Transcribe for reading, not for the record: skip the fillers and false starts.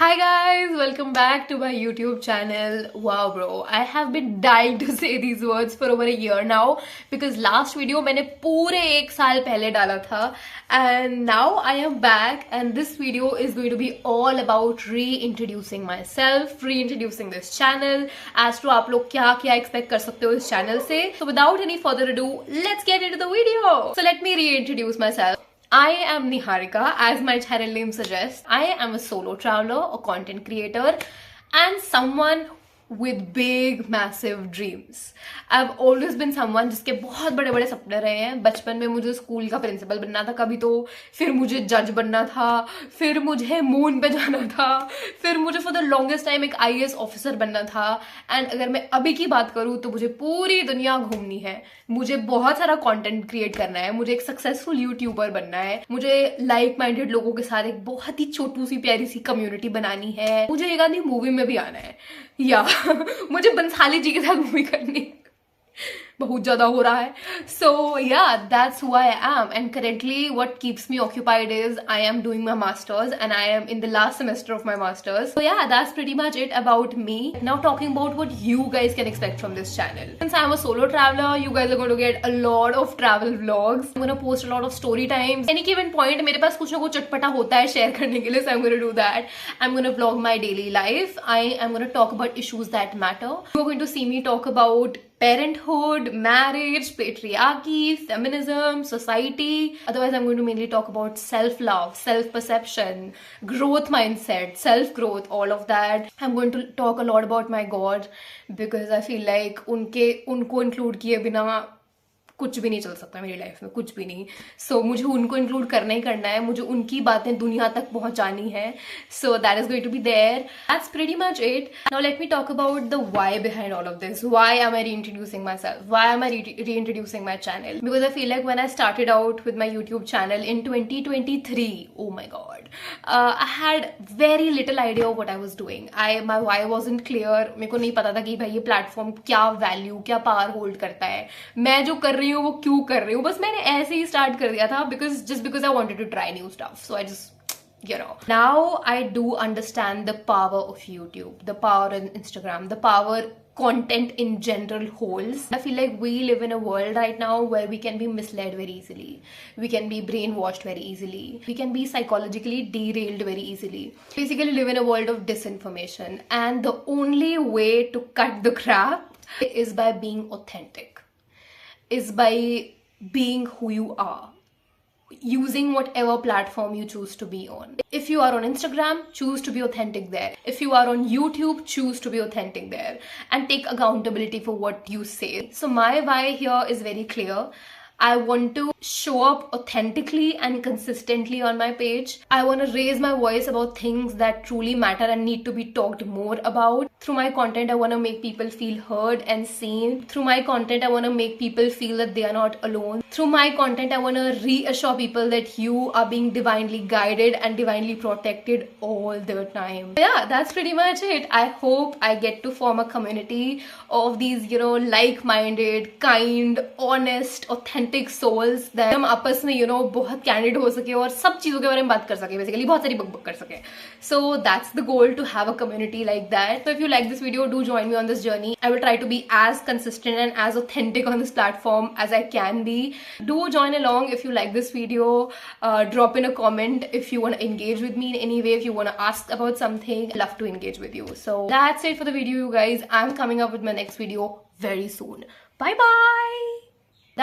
Hi guys, welcome back to my YouTube channel. Wow bro, I have been dying to say these words for over a year now because last video मैंने पूरे एक साल पहले डाला था and now I am back and this video is going to be all about reintroducing myself, reintroducing this channel as to आप लोग क्या क्या expect कर सकते हो इस channel से. So without any further ado, let's get into the video. So let me reintroduce myself. I am Niharika, as my channel name suggests. I am a solo traveler, a content creator, and someone with big, massive dreams. I've always been someone जिसके बहुत बड़े बड़े सपने रहे हैं. बचपन में मुझे स्कूल का प्रिंसिपल बनना था कभी तो, फिर मुझे जज बनना था, फिर मुझे मून पे जाना था, फिर मुझे फॉर द लॉन्गेस्ट टाइम एक IAS ऑफिसर बनना था. एंड अगर मैं अभी की बात करूँ तो मुझे पूरी दुनिया घूमनी है, मुझे बहुत सारा कंटेंट क्रिएट करना है, मुझे एक सक्सेसफुल यूट्यूबर बनना है, मुझे लाइक माइंडेड लोगों के साथ एक बहुत ही छोटू सी प्यारी सी कम्युनिटी बनानी है, मुझे एक आधी मूवी में भी आना है या मुझे बंसाली जी के साथ मूवी करनी है. बहुत ज्यादा हो रहा है. So yeah, that's who I am, and currently what keeps me occupied is I am doing my masters and I am in the last semester of my masters. So yeah, that's pretty much it about me. Now talking about what you guys can expect from this channel. Since I'm a solo traveler, you guys are going to get a lot of travel vlogs. I'm going to post a lot of story times. Any given point मेरे पास कुछ ना कुछ चटपटा होता है share करने के लिए, so I'm going to do that. I'm going to vlog my daily life. I am going to talk about issues that matter. You're going to see me talk about parenthood, marriage, patriarchy, feminism, society. Otherwise, I'm going to mainly talk about self-love, self-perception, growth mindset, self-growth, all of that. I'm going to talk a lot about my God because I feel like उनको include किए बिना कुछ भी नहीं चल सकता मेरी life में, कुछ भी नहीं. सो मुझे उनको इंक्लूड करना ही करना है, मुझे उनकी बातें दुनिया तक पहुंचानी है. So that is going to be there. That's pretty much it. Now let me talk about the why behind all of this. Why am I reintroducing myself, why am I reintroducing my channel? Because I feel like when I started out with my YouTube channel in 2023, oh my god, I had very little idea of what I was doing. My why wasn't clear. मेरे को नहीं पता था कि भाई ये platform क्या value, क्या पावर होल्ड करता है, मैं जो कर रही हूँ वो क्यों कर रही हूँ. बस मैंने ऐसे ही स्टार्ट कर दिया था because I wanted to try new stuff. So I just, now I do understand the power of YouTube, the power in Instagram, the power content in general holds. I feel like we live in a world right now where we can be misled very easily, we can be brainwashed very easily, we can be psychologically derailed very easily. Basically live in a world of disinformation, and the only way to cut the crap is by being authentic, is by being who you are, using whatever platform you choose to be on. If you are on Instagram, choose to be authentic there. If you are on YouTube, choose to be authentic there and take accountability for what you say. So my why here is very clear. I want to show up authentically and consistently on my page. I want to raise my voice about things that truly matter and need to be talked more about. Through my content, I want to make people feel heard and seen. Through my content, I want to make people feel that they are not alone. Through my content, I want to reassure people that you are being divinely guided and divinely protected all the time. Yeah, that's pretty much it. I hope I get to form a community of these, like-minded, kind, honest, authentic souls that हम आपस में बहुत candid हो सके और सब चीजों के बारे में बात कर सके, बेसिकली बहुत सारी बक कर सके. So that's the goal, to have a community like that. So if you like this video, do join me on this journey. I will try to be as consistent and as authentic on this platform as I can be. Do join along if you like this video. Drop in a comment if you want to engage with me in any way, if you want to ask about something. I'd love to engage with you. So that's it for the video, you guys. I'm coming up with my next video very soon. Bye bye.